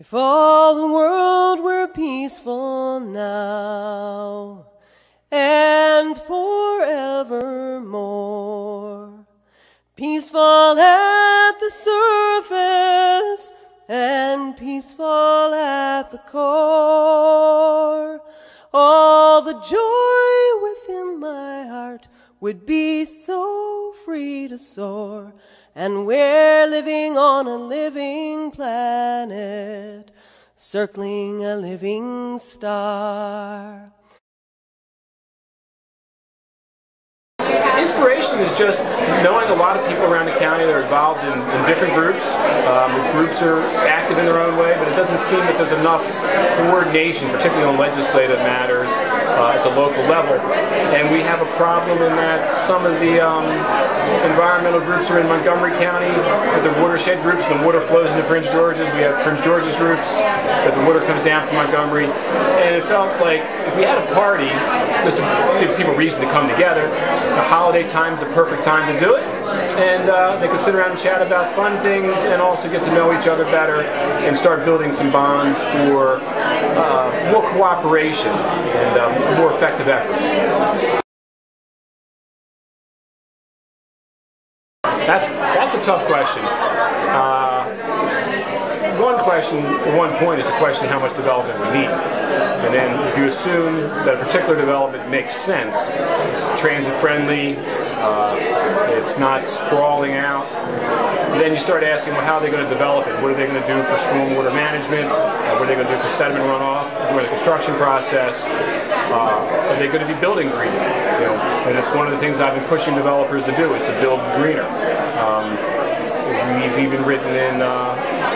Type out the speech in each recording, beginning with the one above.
If all the world were peaceful now and forevermore, peaceful at the surface and peaceful at the core, all the joy within my heart would be so free to soar. And we're living on a living planet, circling a living star. Inspiration is just knowing a lot of people around the county that are involved in different groups. The groups are active in their own way, but it doesn't seem that there's enough coordination, particularly on legislative matters at the local level. And we have a problem in that some of the environmental groups are in Montgomery County, with the watershed groups, the water flows into Prince George's. We have Prince George's groups, that the water comes down from Montgomery. And it felt like if we had a party, just to give people reason to come together, the holiday time's the perfect time to do it, and they could sit around and chat about fun things and also get to know each other better and start building some bonds for more cooperation and more effective efforts. That's a tough question. One point is to question how much development we need. And then if you assume that a particular development makes sense, it's transit friendly, it's not sprawling out, then you start asking, well, how are they going to develop it? What are they going to do for stormwater management? What are they going to do for sediment runoff? For the construction process? Are they going to be building greener? And it's one of the things I've been pushing developers to do, is to build greener. We've even written in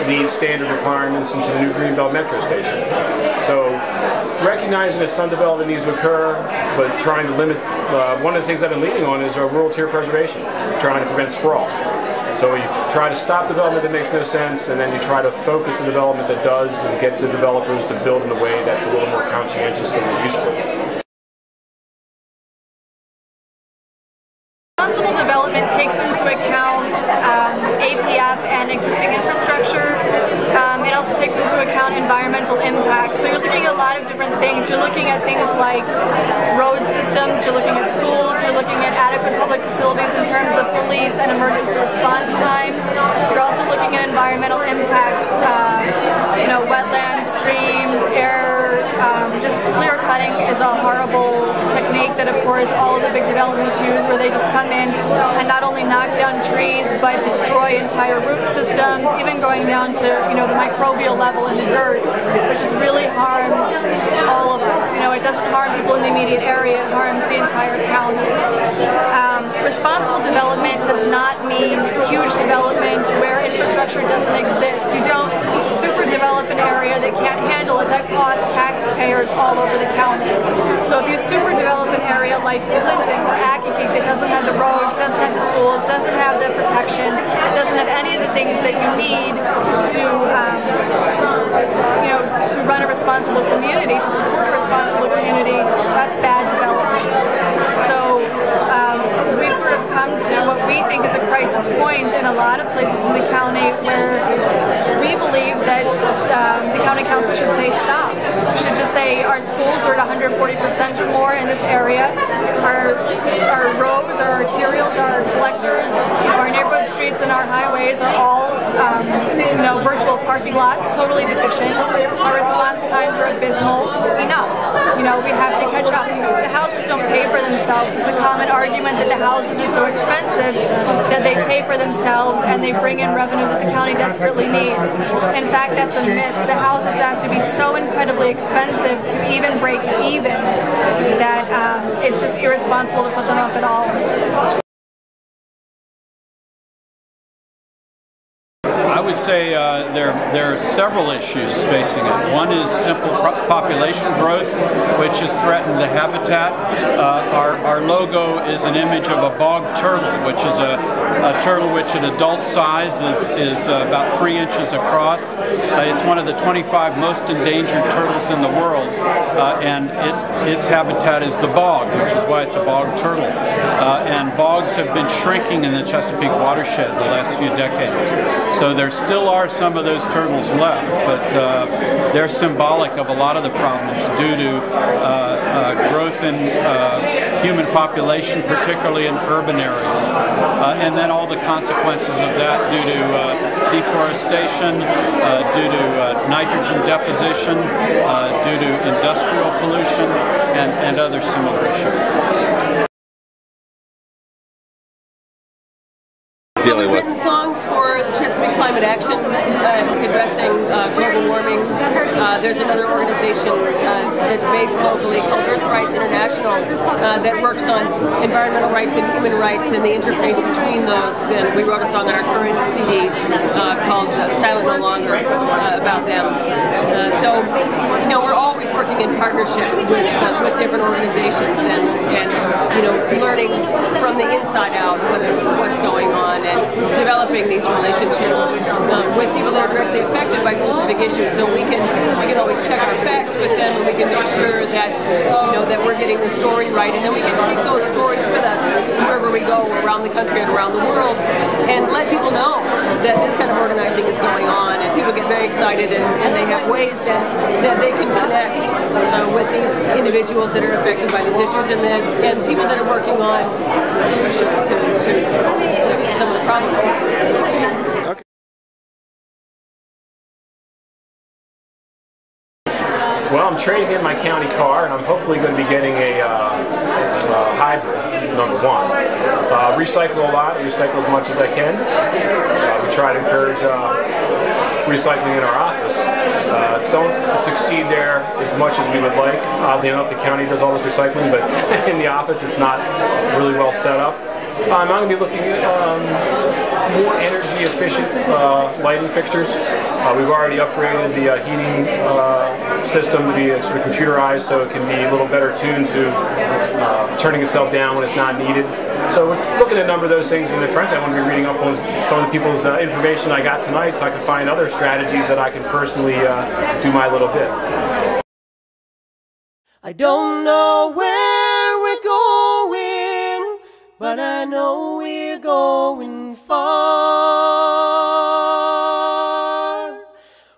need standard requirements into the new Greenbelt Metro station. So recognizing that some development needs to occur, but trying to limit, one of the things I've been leaning on is rural tier preservation, trying to prevent sprawl. So you try to stop development that makes no sense, and then you try to focus the development that does and get the developers to build in a way that's a little more conscientious than they're used to. Responsible development takes into account APF and existing infrastructure. It also takes into account environmental impact. So you're looking at a lot of different things. You're looking at things like road systems, you're looking at schools, you're looking at adequate public facilities in terms of police and emergency response times. You're also looking at environmental impacts, wetlands, streams, air. Just clear cutting is a horrible technique that, of course, all of the big developments use, where they just come in and not only knock down trees, but destroy entire root systems, even going down to the microbial level in the dirt, which just really harms all of us. It doesn't harm people in the immediate area; it harms the entire county. Responsible development does not mean huge development where infrastructure doesn't exist. You don't super develop an area that can't handle it. That costs taxpayers all over the county. So if you super develop an area like Clinton or Accokeek that doesn't have the roads, doesn't have the schools, doesn't have the protection, doesn't have any of the things that you need to to run a responsible community, to support a responsible community, that's bad development. So we've sort of come to what we think is a crisis point in a lot of places in the county, where we believe that the county council should say stop. We should just say our schools are at 140% or more in this area. Our roads, our arterials, our collectors, our neighborhood streets and our highways are all virtual parking lots, totally deficient. Our response times are abysmal. Enough. We have to catch up. The houses don't pay for themselves. It's a common argument that the houses are so expensive that they pay for themselves and they bring in revenue that the county desperately needs. In fact, that's a myth. The houses have to be so incredibly expensive to even break even that it's just irresponsible to put them up at all. I would say there are several issues facing it. One is simple population growth, which has threatened the habitat. Our logo is an image of a bog turtle, which is a turtle which at adult size is about 3 inches across. It's one of the 25 most endangered turtles in the world, and its habitat is the bog, which is why it's a bog turtle. And bogs have been shrinking in the Chesapeake watershed the last few decades. So there still are some of those turtles left, but they're symbolic of a lot of the problems due to growth in human population, particularly in urban areas, and then all the consequences of that due to deforestation, due to nitrogen deposition, due to industrial pollution, and other similar issues. We've written songs for Chesapeake Climate Action addressing global warming. There's another organization that's based locally called Earth Rights International that works on environmental rights and human rights and the interface between those. And we wrote a song on our current CD called Silent No Longer about them. So, you know, we're always working in partnership with different organizations and you know, learning from the inside out what's going on and developing these relationships with people that are directly affected by specific issues. So we can always check our facts with them, and we can make sure that you know that we're getting the story right, and then we can take those stories with us wherever we go around the country and around the world, and let people know that this kind of organizing is going on, and people get very excited, and they have ways that they can connect with these individuals that are affected by these issues, and people that are working on solutions to some of the problems that we face. Okay. Well, I'm trading in my county car, and I'm hopefully going to be getting a hybrid, number one. Recycle a lot, recycle as much as I can. We try to encourage recycling in our office. Don't succeed there as much as we would like. Oddly enough, the county does all this recycling, but in the office it's not really well set up. I'm going to be looking at more energy efficient lighting fixtures. We've already upgraded the heating system to be sort of computerized, so it can be a little better tuned to turning itself down when it's not needed. So we're looking at a number of those things, and frankly I want to be reading up on some of the people's information I got tonight so I can find other strategies that I can personally do my little bit. I don't know where we're going, but I know we're going far.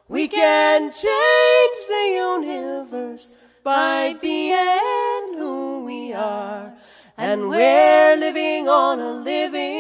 We can change the universe by being who we are, and we're living on a living